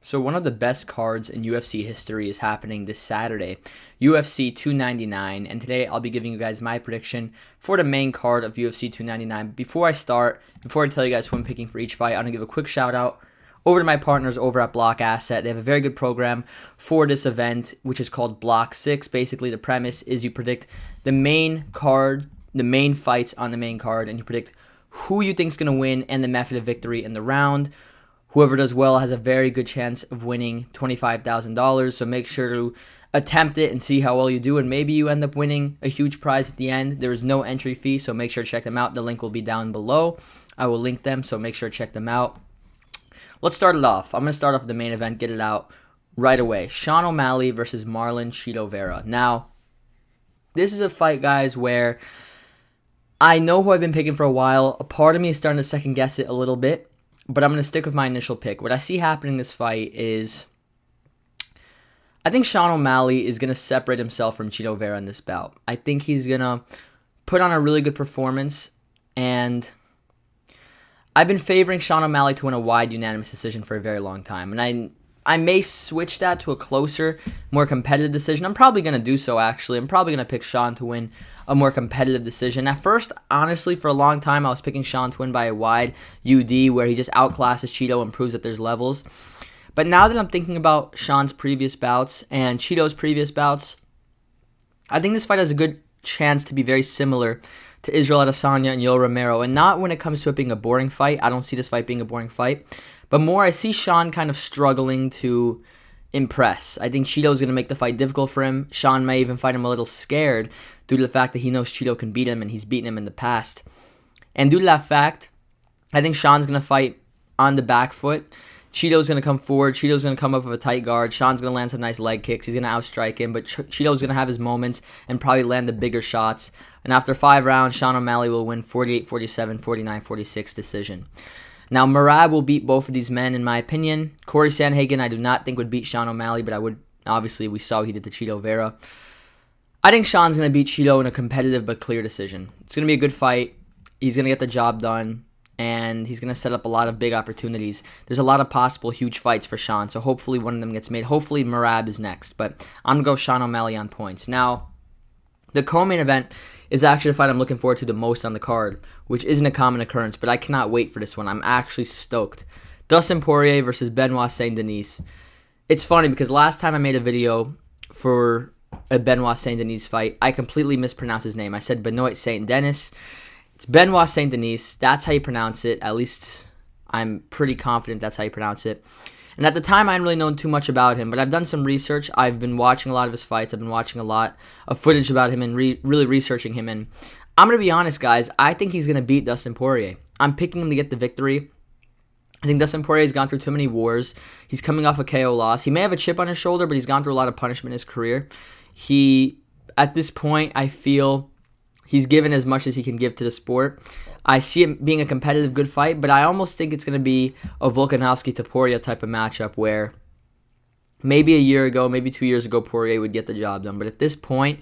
So one of the best cards in UFC history is happening this Saturday, UFC 299, and today I'll be giving you guys my prediction for the main card of UFC 299. Before I tell you guys who I'm picking for each fight, I'm going to give a quick shout out over to my partners over at Block Asset. They have a very good program for this event, which is called Block 6. Basically, the premise is you predict the main card, the main fights on the main card, and you predict who you think is going to win and the method of victory in the round. Whoever does well has a very good chance of winning $25,000, so make sure to attempt it and see how well you do, and maybe you end up winning a huge prize at the end. There is no entry fee, so make sure to check them out. The link will be down below. I will link them, so make sure to check them out. Let's start it off. I'm going to start off with the main event, get it out right away. Sean O'Malley versus Marlon Chito Vera. Now, this is a fight, guys, where I know who I've been picking for a while. A part of me is starting to second guess it a little bit, but I'm going to stick with my initial pick. What I see happening in this fight is I think Sean O'Malley is going to separate himself from Chito Vera in this bout. I think he's going to put on a really good performance, and I've been favoring Sean O'Malley to win a wide unanimous decision for a very long time, and I may switch that to a closer, more competitive decision. I'm probably going to do so, actually. I'm probably going to pick Sean to win a more competitive decision. At first, honestly, for a long time, I was picking Sean to win by a wide UD where he just outclasses Chito and proves that there's levels. But now that I'm thinking about Sean's previous bouts and Chito's previous bouts, I think this fight has a good chance to be very similar to Israel Adesanya and Yoel Romero. And not when it comes to it being a boring fight. I don't see this fight being a boring fight. But more, I see Sean kind of struggling to impress. I think Chito's going to make the fight difficult for him. Sean may even fight him a little scared due to the fact that he knows Chito can beat him and he's beaten him in the past. And due to that fact, I think Sean's going to fight on the back foot. Chito's going to come forward. Chito's going to come up with a tight guard. Sean's going to land some nice leg kicks. He's going to outstrike him, but Chito's going to have his moments and probably land the bigger shots. And after 5 rounds, Sean O'Malley will win 48-47, 49-46 decision. Now, Merab will beat both of these men, in my opinion. Corey Sandhagen, I do not think would beat Sean O'Malley, but obviously, we saw what he did to Chito Vera. I think Sean's going to beat Chito in a competitive but clear decision. It's going to be a good fight. He's going to get the job done, and he's going to set up a lot of big opportunities. There's a lot of possible huge fights for Sean, so hopefully one of them gets made. Hopefully, Merab is next, but I'm going to go Sean O'Malley on points. Now, the co-main event is actually the fight I'm looking forward to the most on the card, which isn't a common occurrence, but I cannot wait for this one. I'm actually stoked. Dustin Poirier versus Benoit Saint-Denis. It's funny because last time I made a video for a Benoit Saint-Denis fight, I completely mispronounced his name. I said Benoit Saint-Denis. It's Benoit Saint-Denis. That's how you pronounce it. At least I'm pretty confident that's how you pronounce it. And at the time, I hadn't really known too much about him, but I've done some research. I've been watching a lot of his fights. I've been watching a lot of footage about him and really researching him. And I'm going to be honest, guys. I think he's going to beat Dustin Poirier. I'm picking him to get the victory. I think Dustin Poirier's gone through too many wars. He's coming off a KO loss. He may have a chip on his shoulder, but he's gone through a lot of punishment in his career. At this point, I feel he's given as much as he can give to the sport. I see it being a competitive, good fight, but I almost think it's going to be a Volkanovski to Poirier type of matchup where maybe a year ago, maybe 2 years ago, Poirier would get the job done. But at this point,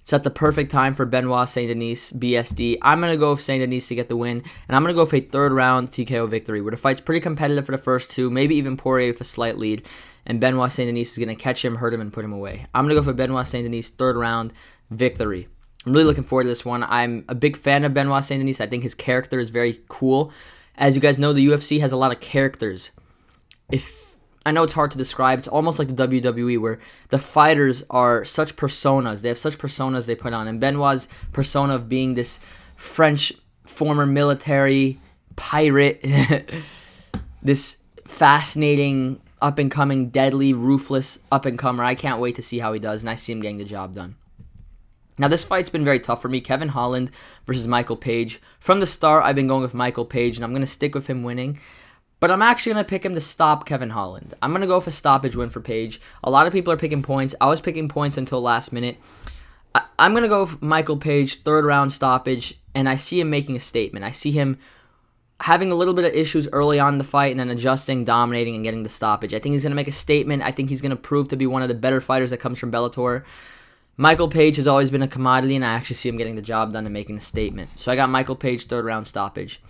it's at the perfect time for Benoit Saint-Denis, BSD. I'm going to go with Saint-Denis to get the win, and I'm going to go for a third-round TKO victory where the fight's pretty competitive for the first two, maybe even Poirier with a slight lead, and Benoit Saint-Denis is going to catch him, hurt him, and put him away. I'm going to go for Benoit Saint-Denis' third-round victory. I'm really looking forward to this one. I'm a big fan of Benoit Saint-Denis. I think his character is very cool. As you guys know, the UFC has a lot of characters. I know it's hard to describe. It's almost like the WWE where the fighters are such personas. They have such personas they put on. And Benoit's persona of being this French former military pirate, this fascinating, up-and-coming, deadly, ruthless up-and-comer. I can't wait to see how he does, and I see him getting the job done. Now, this fight's been very tough for me. Kevin Holland versus Michael Page. From the start, I've been going with Michael Page, and I'm going to stick with him winning. But I'm actually going to pick him to stop Kevin Holland. I'm going to go for a stoppage win for Page. A lot of people are picking points. I was picking points until last minute. I'm going to go with Michael Page, third-round stoppage, and I see him making a statement. I see him having a little bit of issues early on in the fight and then adjusting, dominating, and getting the stoppage. I think he's going to make a statement. I think he's going to prove to be one of the better fighters that comes from Bellator. Michael Page has always been a commodity, and I actually see him getting the job done and making a statement. So I got Michael Page, third-round stoppage.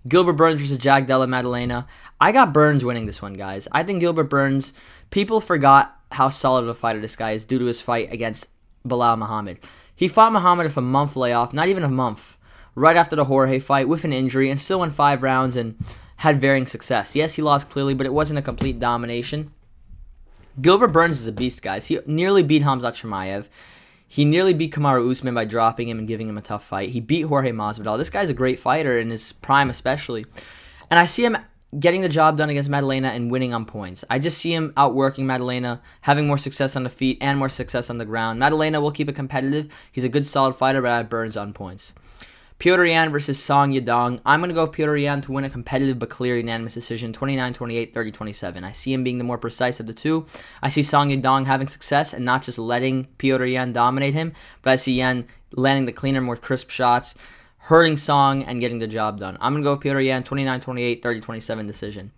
Gilbert Burns versus Jack Della Maddalena. I got Burns winning this one, guys. I think Gilbert Burns, people forgot how solid of a fighter this guy is due to his fight against Bilal Muhammad. He fought Muhammad with a month layoff, not even a month, right after the Jorge fight with an injury, and still won 5 rounds and had varying success. Yes, he lost clearly, but it wasn't a complete domination. Gilbert Burns is a beast, guys. He nearly beat Khamzat Chimaev. He nearly beat Kamaru Usman by dropping him and giving him a tough fight. He beat Jorge Masvidal. This guy's a great fighter in his prime especially. And I see him getting the job done against Maddalena and winning on points. I just see him outworking Maddalena, having more success on the feet and more success on the ground. Maddalena will keep it competitive. He's a good, solid fighter, but I have Burns on points. Petr Yan versus Song Yadong. I'm going to go with Petr Yan to win a competitive but clear unanimous decision, 29-28, 30-27. I see him being the more precise of the two. I see Song Yadong having success and not just letting Petr Yan dominate him, but I see Yan landing the cleaner, more crisp shots, hurting Song, and getting the job done. I'm going to go with Petr Yan, 29-28, 30-27 decision.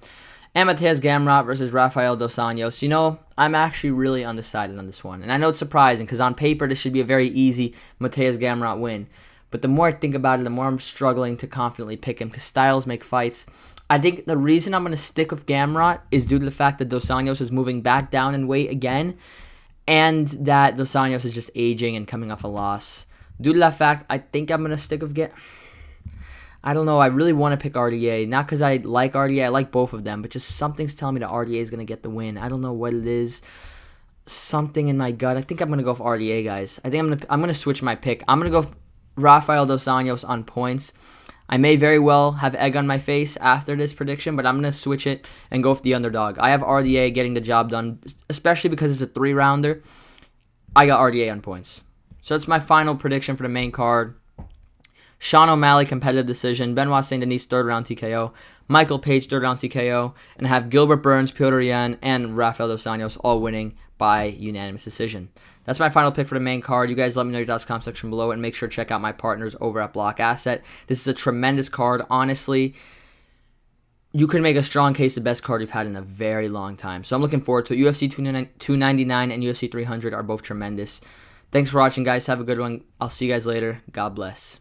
And Mateusz Gamrot versus Rafael Dos Anjos. You know, I'm actually really undecided on this one. And I know it's surprising because on paper this should be a very easy Mateusz Gamrot win. But the more I think about it, the more I'm struggling to confidently pick him because styles make fights. I think the reason I'm going to stick with Gamrot is due to the fact that Dos Anjos is moving back down in weight again and that Dos Anjos is just aging and coming off a loss. Due to that fact, I think I'm going to stick with I don't know. I really want to pick RDA. Not because I like RDA. I like both of them. But just something's telling me that RDA is going to get the win. I don't know what it is. Something in my gut. I think I'm going to go with RDA, guys. I think I'm going to switch my pick. I'm going to go Rafael Dos Anjos on points. I may very well have egg on my face after this prediction, but I'm going to switch it and go for the underdog. I have RDA getting the job done, especially because it's a 3-rounder. I got RDA on points. So that's my final prediction for the main card. Sean O'Malley, competitive decision. Benoit Saint Denis, 3rd round TKO. Michael Page, 3rd round TKO. And I have Gilbert Burns, Petr Yan, and Rafael Dos Anjos all winning by unanimous decision. That's my final pick for the main card. You guys let me know your thoughts in the comment section below, and make sure to check out my partners over at Block Asset. This is a tremendous card. Honestly, you could make a strong case the best card you've had in a very long time. So I'm looking forward to it. UFC 299 and UFC 300 are both tremendous. Thanks for watching, guys. Have a good one. I'll see you guys later. God bless.